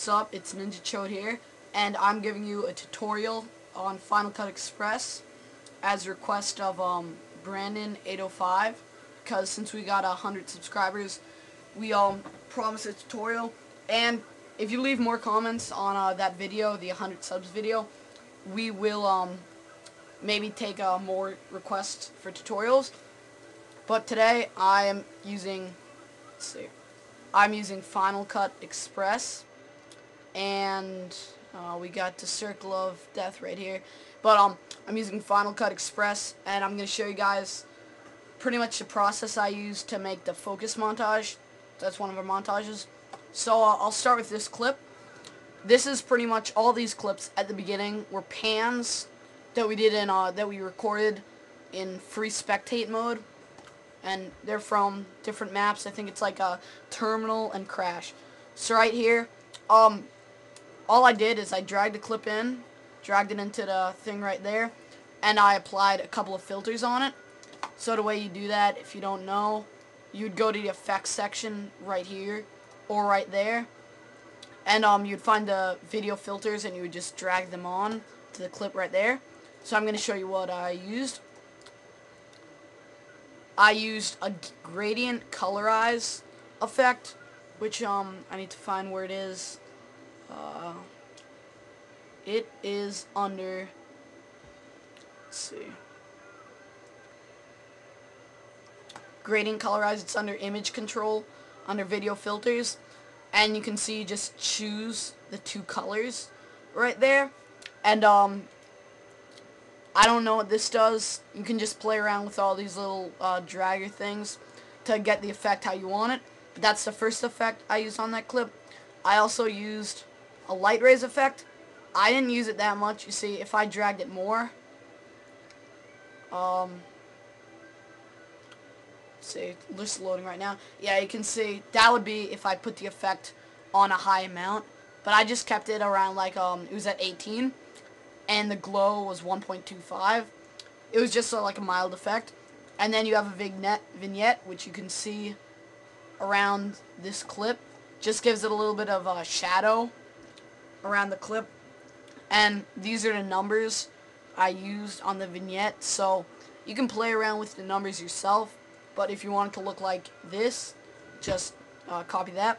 what's up? It's NINJAxCHOD here, and I'm giving you a tutorial on Final Cut Express as a request of Brandon805, because since we got 100 subscribers, we promised a tutorial. And if you leave more comments on that video, the 100 subs video, we will maybe take more requests for tutorials. But today I am using, I'm using Final Cut Express, and we got the circle of death right here. But I'm using Final Cut Express, and I'm going to show you guys pretty much the process I use to make the focus montage. That's one of our montages. So I'll start with this clip. This is pretty much all these clips at the beginning were pans that we did in that we recorded in free spectate mode. And they're from different maps. I think it's like a Terminal and Crash. So right here, all I did is I dragged the clip in, dragged it into the thing right there, and I applied a couple of filters on it. So the way you do that, if you don't know, you'd go to the effects section right here or right there, and you'd find the video filters and you would just drag them on to the clip right there. So I'm going to show you what I used. I used a gradient colorize effect, which I need to find where it is. It is under, let's see, gradient colorize. It's under image control, under video filters, and you can see just choose the two colors right there. And I don't know what this does. You can just play around with all these little dragger things to get the effect how you want it. But that's the first effect I used on that clip. I also used a light rays effect. I didn't use it that much. You see, if I dragged it more, let's see, just loading right now. Yeah, you can see that would be if I put the effect on a high amount. But I just kept it around like it was at 18. And the glow was 1.25. It was just like a mild effect. And then you have a vignette, which you can see around this clip. Just gives it a little bit of a shadow around the clip. And these are the numbers I used on the vignette. So you can play around with the numbers yourself. But if you want it to look like this, just copy that.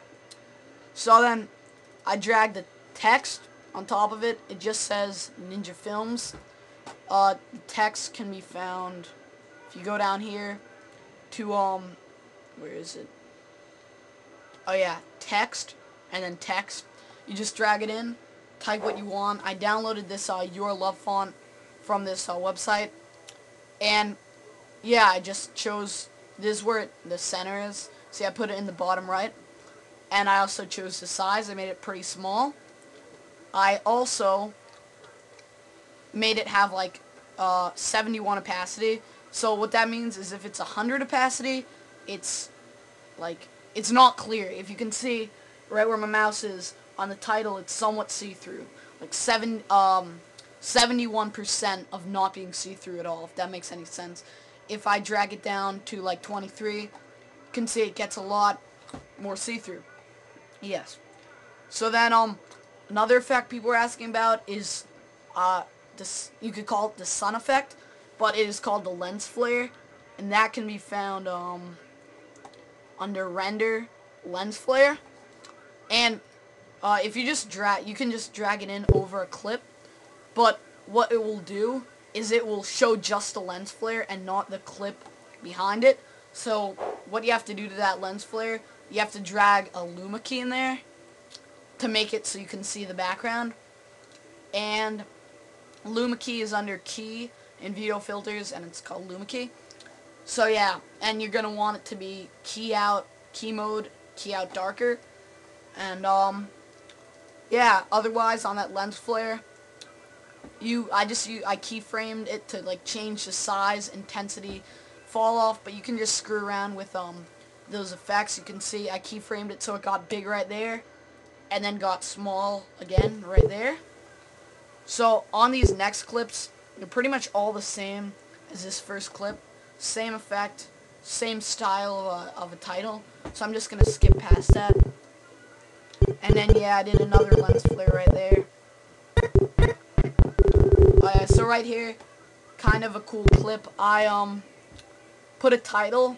So then I dragged the text on top of it. It just says Ninja Films. Text can be found if you go down here to where is it? Oh yeah, text, and then text. You just drag it in, type what you want. I downloaded this Your Love font from this website, and yeah, I just chose this is where the center is. See, I put it in the bottom right, and I also chose the size. I made it pretty small. I also made it have like 71 opacity. So what that means is if it's 100 opacity, it's like it's not clear. If you can see right where my mouse is on the title, it's somewhat see-through. Like 71% of not being see-through at all, if that makes any sense. If I drag it down to like 23, you can see it gets a lot more see-through. Yes. So then another effect people were asking about is this, you could call it the sun effect, but it is called the lens flare, and that can be found under render lens flare. And if you just drag, you can just drag it in over a clip, but what it will do is it will show just the lens flare and not the clip behind it. So what you have to do to that lens flare, you have to drag a luma key in there to make it so you can see the background. And luma key is under key in video filters, and it's called luma key. So yeah, and you're gonna want it to be key out, key mode, key out darker. And yeah, otherwise on that lens flare, I keyframed it to like change the size, intensity, fall off, but you can just screw around with those effects. You can see I keyframed it so it got big right there, and then got small again right there. So on these next clips, they're pretty much all the same as this first clip. Same effect, same style of a title. So I'm just going to skip past that. And then, yeah, I did another lens flare right there. So right here, kind of a cool clip. I put a title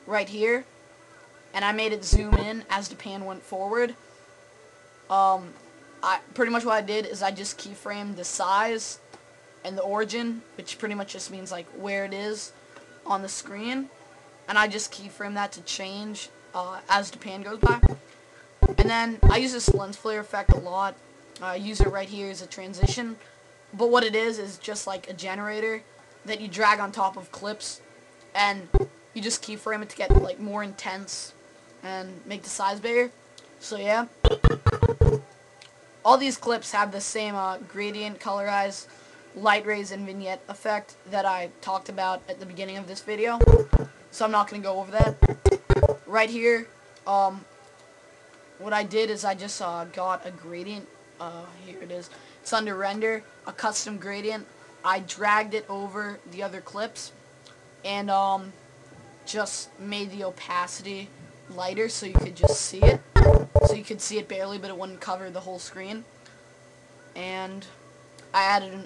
right here, and I made it zoom in as the pan went forward. Pretty much what I did is I just keyframed the size and the origin, which pretty much just means like where it is on the screen, and I just keyframe that to change as the pan goes by. And then I use this lens flare effect a lot. I use it right here as a transition, but what it is just like a generator that you drag on top of clips, and you just keyframe it to get like more intense and make the size bigger. So yeah, all these clips have the same gradient, colorize, light rays, and vignette effect that I talked about at the beginning of this video. So I'm not going to go over that. Right here, what I did is I just got a gradient. Here it is. It's under render, a custom gradient. I dragged it over the other clips and just made the opacity lighter so you could just see it. So you could see it barely, but it wouldn't cover the whole screen. And I added an